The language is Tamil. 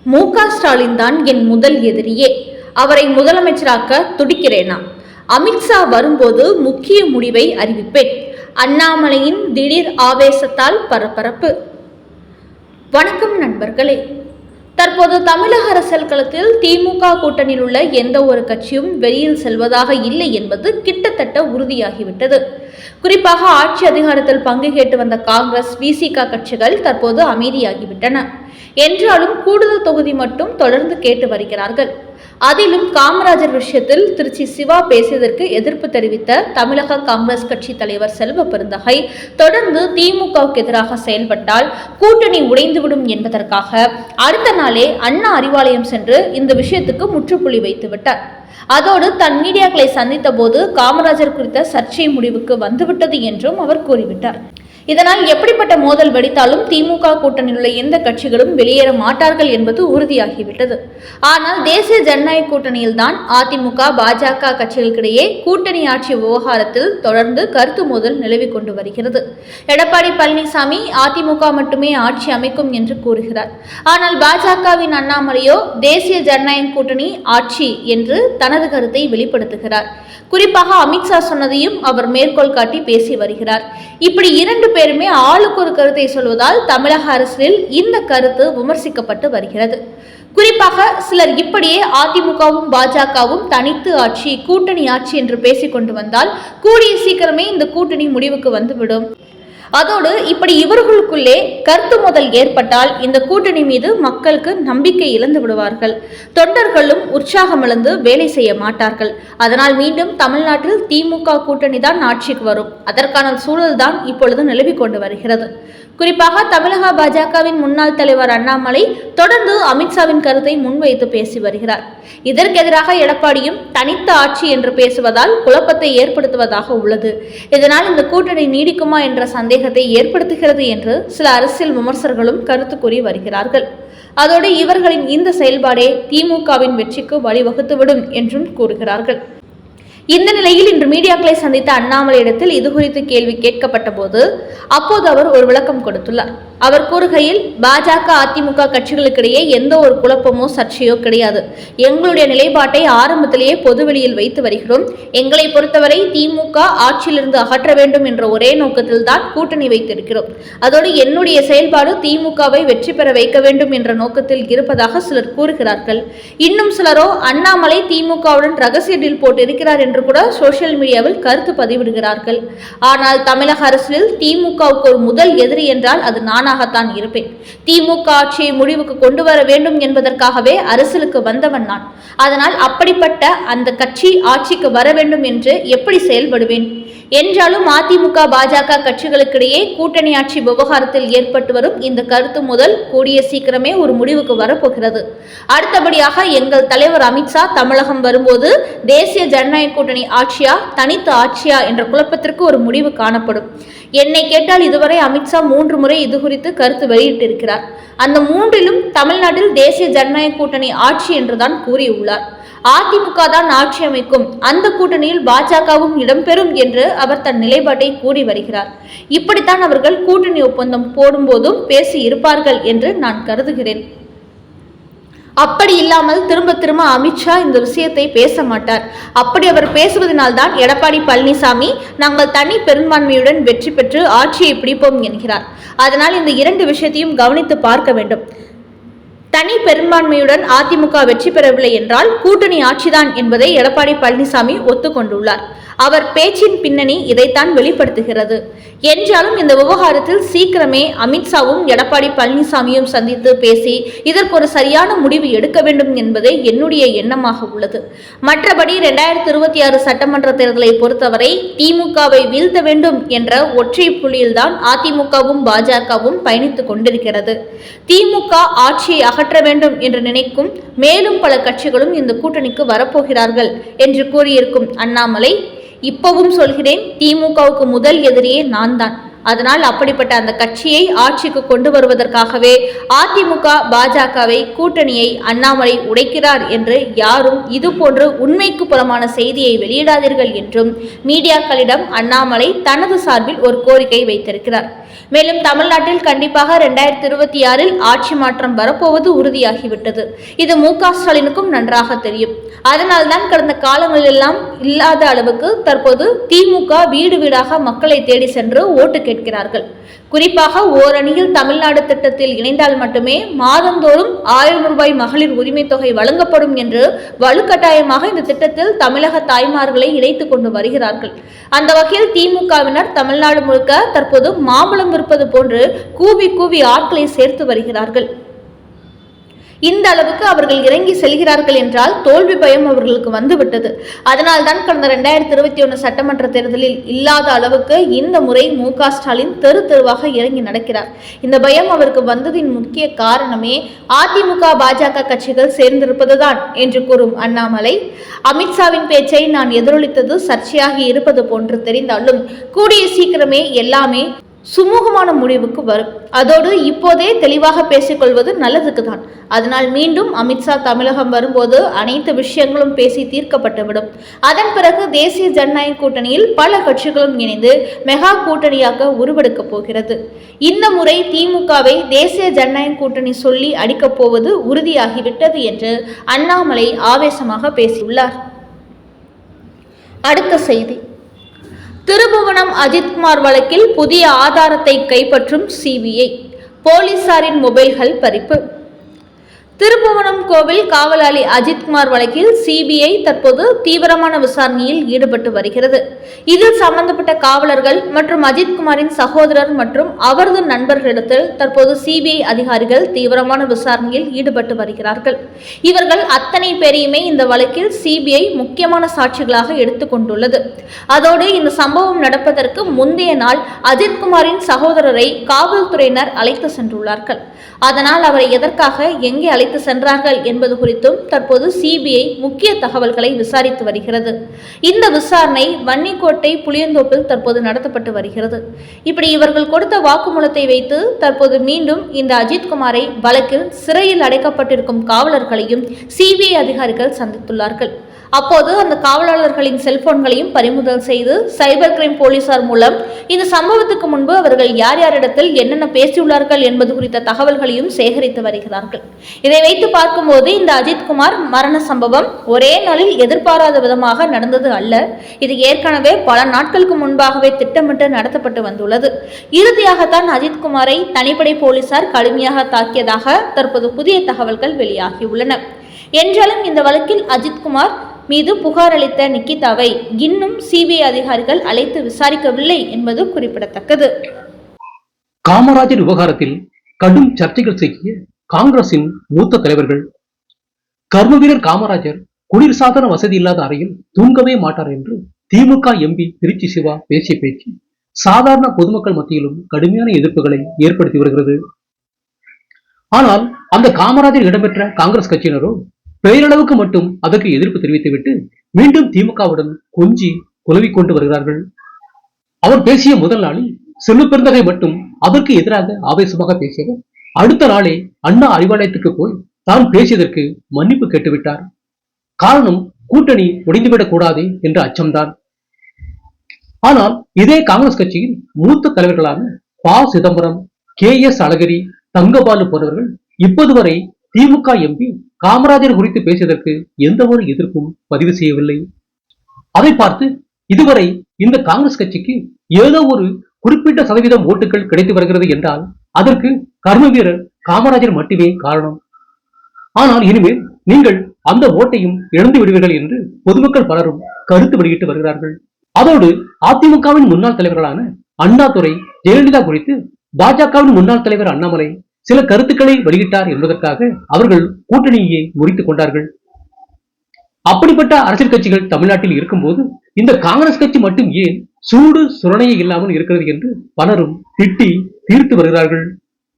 ஸ்டாலின் தான் என் முதல் எதிரியே, அவரை முதலமைச்சராக்க துடிக்கிறேனா? அமித்ஷா வரும்போது முக்கிய முடிவை அறிவிப்பேன். அண்ணாமலையின் திடீர் ஆவேசத்தால் பரபரப்பு. வணக்கம் நண்பர்களே. தற்போது தமிழக அரசியல் களத்தில் திமுக கூட்டணியில் உள்ள எந்த ஒரு கட்சியும் வெளியில் செல்வதாக இல்லை என்பது கிட்டத்தட்ட உறுதியாகிவிட்டது. குறிப்பாக ஆட்சி அதிகாரத்தில் பங்கு கேட்டு வந்த காங்கிரஸ், விசிக கட்சிகள் தற்போது அமைதியாகிவிட்டன. என்றாலும் கூடுதல் தொகுதி மட்டும் தொடர்ந்து கேட்டு வருகிறார்கள். அதிலும் காமராஜர் விஷயத்தில் திருச்சி சிவா பேசியதற்கு எதிர்ப்பு தெரிவித்த தமிழக காங்கிரஸ் கட்சி தலைவர் செல்வ பெருந்தகை தொடர்ந்து திமுகவுக்கு எதிராக செயல்பட்டால் கூட்டணி உடைந்துவிடும் என்பதற்காக அடுத்த நாளே அண்ணா அறிவாலயம் சென்று இந்த விஷயத்துக்கு முற்றுப்புள்ளி வைத்துவிட்டார். அதோடு தன் மீடியாக்களை சந்தித்த போது காமராஜர் குறித்த சர்ச்சை முடிவுக்கு வந்துவிட்டது என்றும் அவர் கூறிவிட்டார். இதனால் எப்படிப்பட்ட மோதல் வெடித்தாலும் திமுக கூட்டணியில் உள்ள எந்த கட்சிகளும் வெளியேற மாட்டார்கள் என்பது உறுதியாகிவிட்டது. ஆனால் தேசிய ஜனநாயக கூட்டணியில் தான் அதிமுக, பாஜக கட்சிகளுக்கிடையே கூட்டணி ஆட்சி விவகாரத்தில் தொடர்ந்து கருத்து மோதல் நிலவிக் கொண்டு வருகிறது. எடப்பாடி பழனிசாமி அதிமுக மட்டுமே ஆட்சி அமைக்கும் என்று கூறுகிறார். ஆனால் பாஜகவின் அண்ணாமலையோ தேசிய ஜனநாயக கூட்டணி ஆட்சி என்று தனது கருத்தை வெளிப்படுத்துகிறார். குறிப்பாக அமித்ஷா சொன்னதையும் அவர் மேற்கோள் காட்டி பேசி வருகிறார். இப்படி இரண்டு பேருமே ஆளுக்கு ஒரு கருத்தை சொல்வதால் தமிழக அரசியலில் இந்த கருத்து விமர்சிக்கப்பட்டு வருகிறது. குறிப்பாக சிலர் இப்படியே அதிமுகவும் பாஜகவும் தனித்து ஆட்சி, கூட்டணி ஆட்சி என்று பேசிக்கொண்டு வந்தால் கூடிய சீக்கிரமே இந்த கூட்டணி முடிவுக்கு வந்துவிடும். அதோடு இப்படி இவர்களுக்குள்ளே கருத்து மோதல் ஏற்பட்டால் இந்த கூட்டணி மீது மக்களுக்கு நம்பிக்கை இழந்து விடுவார்கள். தொண்டர்களும் உற்சாகம் இழந்து வேலை செய்ய மாட்டார்கள். அதனால் மீண்டும் தமிழ்நாட்டில் திமுக கூட்டணி தான் ஆட்சிக்கு வரும். அதற்கான சூழல் தான் இப்பொழுது நிலவிக் கொண்டு வருகிறது. குறிப்பாக தமிழக பாஜகவின் முன்னாள் தலைவர் அண்ணாமலை தொடர்ந்து அமித்ஷாவின் கருத்தை முன்வைத்து பேசி வருகிறார். இதற்கு எதிராக எடப்பாடியும் தனித்த ஆட்சி என்று பேசுவதால் குழப்பத்தை ஏற்படுத்துவதாக உள்ளது. இதனால் இந்த கூட்டணி நீடிக்குமா என்ற சந்தேகத்தை ஏற்படுத்துகிறது என்று சில அரசியல் விமர்சகர்களும் கருத்து கூறி வருகிறார்கள். அதோடு இவர்களின் இந்த செயல்பாடே திமுகவின் வெற்றிக்கு வழிவகுத்துவிடும் என்றும் கூறுகிறார்கள். இந்த நிலையில் இன்று மீடியாக்களை சந்தித்த அண்ணாமலையிடத்தில் இது குறித்து கேள்வி கேட்கப்பட்ட போது அப்போது அவர் ஒரு விளக்கம் கொடுத்துள்ளார். அவர் கூறுகையில், பாஜக அதிமுக கட்சிகளுக்கிடையே எந்த ஒரு குழப்பமோ சர்ச்சையோ கிடையாது. எங்களுடைய நிலைப்பாட்டை ஆரம்பத்திலேயே பொதுவெளியில் வைத்து வருகிறோம். எங்களை பொறுத்தவரை திமுக ஆட்சியிலிருந்து அகற்ற வேண்டும் என்ற ஒரே நோக்கத்தில் தான் கூட்டணி வைத்திருக்கிறோம். அதோடு என்னுடைய செயல்பாடு திமுகவை வெற்றி பெற வைக்க வேண்டும் என்ற நோக்கத்தில் இருப்பதாக சிலர் கூறுகிறார்கள். இன்னும் சிலரோ அண்ணாமலை திமுகவுடன் ரகசிய டீல் போட்டு இருக்கிறார் என்று கூட சோசியல் மீடியாவில் கருத்து பதிவிடுகிறார்கள். ஆனால் தமிழக அரசியலில் திமுகவுக்கு ஒரு முதல் எதிரி என்றால் அது நானாகத்தான் இருப்பேன். திமுக ஆட்சியை முடிவுக்கு கொண்டு வர வேண்டும் என்பதற்காகவே அரசியலுக்கு வந்தவன் நான். அதனால் அப்படிப்பட்ட அந்த கட்சி ஆட்சிக்கு வர வேண்டும் என்று எப்படி செயல்படுவேன்? என்றாலும் அதிமுக பாஜக கட்சிகளுக்கிடையே கூட்டணி ஆட்சி விவகாரத்தில் ஏற்பட்டு வரும் இந்த கருத்து முதல் கூடிய சீக்கிரமே ஒரு முடிவுக்கு வரப்போகிறது. அடுத்தபடியாக எங்கள் தலைவர் அமித்ஷா தமிழகம் வரும்போது தேசிய ஜனநாயக கூட்டணி ஆட்சியா தனித்து ஆட்சியா என்ற குழப்பத்திற்கு ஒரு முடிவு காணப்படும். என்னை கேட்டால் இதுவரை அமித்ஷா 3 முறை இது குறித்து கருத்து வெளியிட்டிருக்கிறார். அந்த 3லும் தமிழ்நாட்டில் தேசிய ஜனநாயக கூட்டணி ஆட்சி என்றுதான் கூறியுள்ளார். அதிமுக தான் ஆட்சி அமைக்கும், அந்த கூட்டணியில் பாஜகவும் இடம்பெறும் என்று அவர் தன் நிலைப்பாட்டை கூறி வருகிறார். இப்படித்தான் அவர்கள் கூட்டணி ஒப்பந்தம் போடும்போதும் பேசி இருப்பார்கள் என்று நான் கருதுகிறேன். அப்படி இல்லாமல் திரும்ப திரும்ப அமித்ஷா இந்த விஷயத்தை பேச மாட்டார். அப்படி அவர் பேசுவதனால்தான் எடப்பாடி பழனிசாமி நாங்கள் தனி பெரும்பான்மையுடன் வெற்றி பெற்று ஆட்சியை பிடிப்போம் என்கிறார். அதனால் இந்த 2 விஷயத்தையும் கவனித்து பார்க்க வேண்டும். தனி பெரும்பான்மையுடன் அதிமுக வெற்றி பெறவில்லை என்றால் கூட்டணி ஆட்சிதான் என்பதை எடப்பாடி பழனிசாமி ஒத்துக்கொண்டுள்ளார். அவர் பேச்சின் பின்னணி இதைத்தான் வெளிப்படுத்துகிறது. என்றாலும் இந்த விவகாரத்தில் சீக்கிரமே அமித்ஷாவும் எடப்பாடி பழனிசாமியும் சந்தித்து பேசி இதற்கு ஒரு சரியான முடிவு எடுக்க வேண்டும் என்பதே என்னுடைய எண்ணமாக உள்ளது. மற்றபடி 2026 சட்டமன்ற தேர்தலை பொறுத்தவரை திமுகவை வீழ்த்த வேண்டும் என்ற ஒற்றை புள்ளியில்தான் அதிமுகவும் பாஜகவும் பயணித்துக் கொண்டிருக்கிறது. திமுக ஆட்சியை அகற்ற வேண்டும் என்று நினைக்கும் மேலும் பல கட்சிகளும் இந்த கூட்டணிக்கு வரப்போகிறார்கள் என்று கூறியிருக்கும் அண்ணாமலை, இப்பவும் சொல்கிறேன், திமுகவுக்கு முதல் எதிரியே நான் தான். அதனால் அப்படிப்பட்ட அந்த கட்சியை ஆட்சிக்கு கொண்டு வருவதற்காகவே அதிமுக பாஜகவை கூட்டணியை அண்ணாமலை உடைக்கிறார் என்று யாரும் இதுபோன்று உண்மைக்கு புறமான செய்தியை வெளியிடாதீர்கள் என்றும் மீடியாக்களிடம் அண்ணாமலை தனது சார்பில் ஒரு கோரிக்கை வைத்திருக்கிறார். மேலும் தமிழ்நாட்டில் கண்டிப்பாக 2026 ஆட்சி மாற்றம் வரப்போவது உறுதியாகிவிட்டது. இது மு.க. ஸ்டாலினுக்கும் நன்றாக தெரியும். அதனால்தான் கடந்த காலங்களெல்லாம் இல்லாத அளவுக்கு தற்போது திமுக வீடு வீடாக மக்களை தேடி சென்று ஓட்டு கேட்கிறார்கள். குறிப்பாக ஓரணியில் தமிழ்நாடு திட்டத்தில் இணைந்தால் மட்டுமே மாதந்தோறும் 1000 ரூபாய் மகளிர் உரிமை தொகை வழங்கப்படும் என்று வலுக்கட்டாயமாக இந்த திட்டத்தில் தமிழக தாய்மார்களை இணைத்துக் கொண்டு வருகிறார்கள். அந்த வகையில் திமுகவினர் தமிழ்நாடு முழுக்க தற்போது மாம்பழம் விற்பது போன்று கூவி கூவி ஆட்களை சேர்த்து வருகிறார்கள். இந்த அளவுக்கு அவர்கள் இறங்கி செல்கிறார்கள் என்றால் தோல்வி பயம் அவர்களுக்கு வந்துவிட்டது. அதனால்தான் கடந்த 2021 சட்டமன்ற தேர்தலில் இல்லாத அளவுக்கு இந்த முறை மு.க. ஸ்டாலின் தெரு தெருவாக இறங்கி நடக்கிறார். இந்த பயம் அவருக்கு வந்ததின் முக்கிய காரணமே அதிமுக பாஜக கட்சிகள் சேர்ந்திருப்பதுதான் என்று கூறும் அண்ணாமலை, அமித்ஷாவின் பேச்சை நான் எதிரொலித்தது சர்ச்சையாகி இருப்பது போன்று தெரிந்தாலும் கூடிய சீக்கிரமே எல்லாமே சுமூகமான முடிவுக்கு வரும். அதோடு இப்போதே தெளிவாக பேசிக்கொள்வது நல்லதுக்கு தான். அதனால் மீண்டும் அமித்ஷா தமிழகம் வரும்போது அனைத்து விஷயங்களும் பேசி தீர்க்கப்பட்டுவிடும். அதன் பிறகு தேசிய ஜனநாயக கூட்டணியில் பல கட்சிகளும் இணைந்து மெகா கூட்டணியாக உருவெடுக்கப் போகிறது. இந்த முறை திமுகவை தேசிய ஜனநாயக கூட்டணி சொல்லி அடிக்கப் போவது உறுதியாகிவிட்டது என்று அண்ணாமலை ஆவேசமாக பேசியுள்ளார். அடுத்த செய்தி, திருபுவனம் அஜித்குமார் வழக்கில் புதிய ஆதாரத்தை கைப்பற்றும் சிபிஐ, போலீசாரின் மொபைல்கள் பறிப்பு. திருபுவனம் கோவில் காவலாளி அஜித்குமார் வழக்கில் சிபிஐ தற்போது தீவிரமான விசாரணையில் ஈடுபட்டு வருகிறது. இதில் சம்பந்தப்பட்ட காவலர்கள் மற்றும் அஜித்குமாரின் சகோதரர் மற்றும் அவரது நண்பர்களிடத்தில் தற்போது சிபிஐ அதிகாரிகள் தீவிரமான விசாரணையில் ஈடுபட்டு வருகிறார்கள். இவர்கள் அத்தனை பேரையுமே இந்த வழக்கில் சிபிஐ முக்கியமான சாட்சிகளாக எடுத்துக்கொண்டுள்ளது. அதோடு இந்த சம்பவம் நடப்பதற்கு முந்தைய நாள் அஜித்குமாரின் சகோதரரை காவல்துறையினர் அழைத்து சென்றுள்ளார்கள். அதனால் அவரை எதற்காக எங்கே அழைத்து சென்றார்கள் என்பது குறித்தும் தற்போது சிபிஐ முக்கிய தகவல்களை விசாரித்து வருகிறது. இந்த விசாரணை வன்னிக்கோட்டை புளியந்தோப்பில் தற்போது நடத்தப்பட்டு வருகிறது. இப்படி இவர்கள் கொடுத்த வாக்குமூலத்தை வைத்து தற்போது மீண்டும் இந்த அஜித்குமாரை வழக்கில் சிறையில் அடைக்கப்பட்டிருக்கும் காவலர்களையும் சிபிஐ அதிகாரிகள் சந்தித்துள்ளார்கள். அப்போது அந்த காவலாளர்களின் செல்போன்களையும் பறிமுதல் செய்து சைபர் கிரைம் போலீசார் மூலம் இந்த சம்பவத்துக்கு முன்பு அவர்கள் யார் யாரிடத்தில் என்னென்ன பேசியுள்ளார்கள் என்பது குறித்த தகவல்களையும் சேகரித்து வருகிறார்கள். இதை வைத்து பார்க்கும்போது இந்த அஜித்குமார் மரண சம்பவம் ஒரே நாளில் எதிர்பாராத விதமாக நடந்தது அல்ல. இது ஏற்கனவே பல நாட்களுக்கு முன்பாகவே திட்டமிட்டு நடத்தப்பட்டு வந்துள்ளது. இறுதியாகத்தான் அஜித்குமாரை தனிப்படை போலீசார் கடுமையாக தாக்கியதாக தற்போது புதிய தகவல்கள் வெளியாகியுள்ளன. என்றாலும் இந்த வழக்கில் அஜித்குமார் மீது புகார் அளித்த நிக்கிதாவை இன்னும் சிபிஐ அதிகாரிகள் அழைத்து விசாரிக்கவில்லை என்பது குறிப்பிடத்தக்கது. காமராஜர் விவகாரத்தில் கடும் சர்ச்சைகள் சிக்கிய காங்கிரசின் மூத்த தலைவர்கள். கர்ம வீரர் காமராஜர் குளிர் சாதன வசதி இல்லாத அறையில் தூங்கவே மாட்டார் என்று திமுக எம்பி திருச்சி சிவா பேசிய பேச்சு சாதாரண பொதுமக்கள் மத்தியிலும் கடுமையான எதிர்ப்புகளை ஏற்படுத்தி வருகிறது. ஆனால் அந்த காமராஜர் இடம்பெற்ற காங்கிரஸ் கட்சியினரோ பெயரளவுக்கு மட்டும் அதற்கு எதிர்ப்பு தெரிவித்துவிட்டு மீண்டும் திமுகவுடன் கொஞ்சி குலவிக்கொண்டு வருகிறார்கள். அவர் பேசிய முதல் நாளில் செல்வ பெருந்தகை மட்டும் அதற்கு எதிராக ஆவேசமாக பேசியவர் அடுத்த நாளே அண்ணா அறிவாலயத்துக்கு போய் தான் பேசியதற்கு மன்னிப்பு கேட்டுவிட்டார். காரணம் கூட்டணி உடைந்துவிடக் கூடாது என்ற அச்சம்தான். ஆனால் இதே காங்கிரஸ் கட்சியின் மூத்த தலைவர்களான ப. சிதம்பரம், கே.எஸ். அழகிரி, தங்கபாலு போன்றவர்கள் இப்போது வரை திமுக எம்பி காமராஜர் குறித்து பேசியதற்கு எந்த ஒரு எதிர்ப்பும் பதிவு செய்யவில்லை. அதை பார்த்து இதுவரை இந்த காங்கிரஸ் கட்சிக்கு ஏதோ ஒரு குறிப்பிட்ட சதவீதம் ஓட்டுகள் கிடைத்து வருகிறது என்றால் அதற்கு கர்ம வீரர் காமராஜர் மட்டுமே காரணம். ஆனால் இனிமேல் நீங்கள் அந்த ஓட்டையும் இழந்து விடுவீர்கள் என்று பொதுமக்கள் பலரும் கருத்து வெளியிட்டு வருகிறார்கள். அதோடு அதிமுகவின் முன்னாள் தலைவர்களான அண்ணாதுரை, ஜெயலலிதா குறித்து பாஜகவின் முன்னாள் தலைவர் அண்ணாமலை சில கருத்துக்களை வெளியிட்டார் என்பதற்காக அவர்கள் கூட்டணியை முறித்துக் கொண்டார்கள். அப்படிப்பட்ட அரசியல் கட்சிகள் தமிழ்நாட்டில் இருக்கும்போது இந்த காங்கிரஸ் கட்சி மட்டும் ஏன் சூடு சுரணையை இல்லாமல் இருக்கிறது என்று பலரும் திட்டி தீர்த்து வருகிறார்கள்.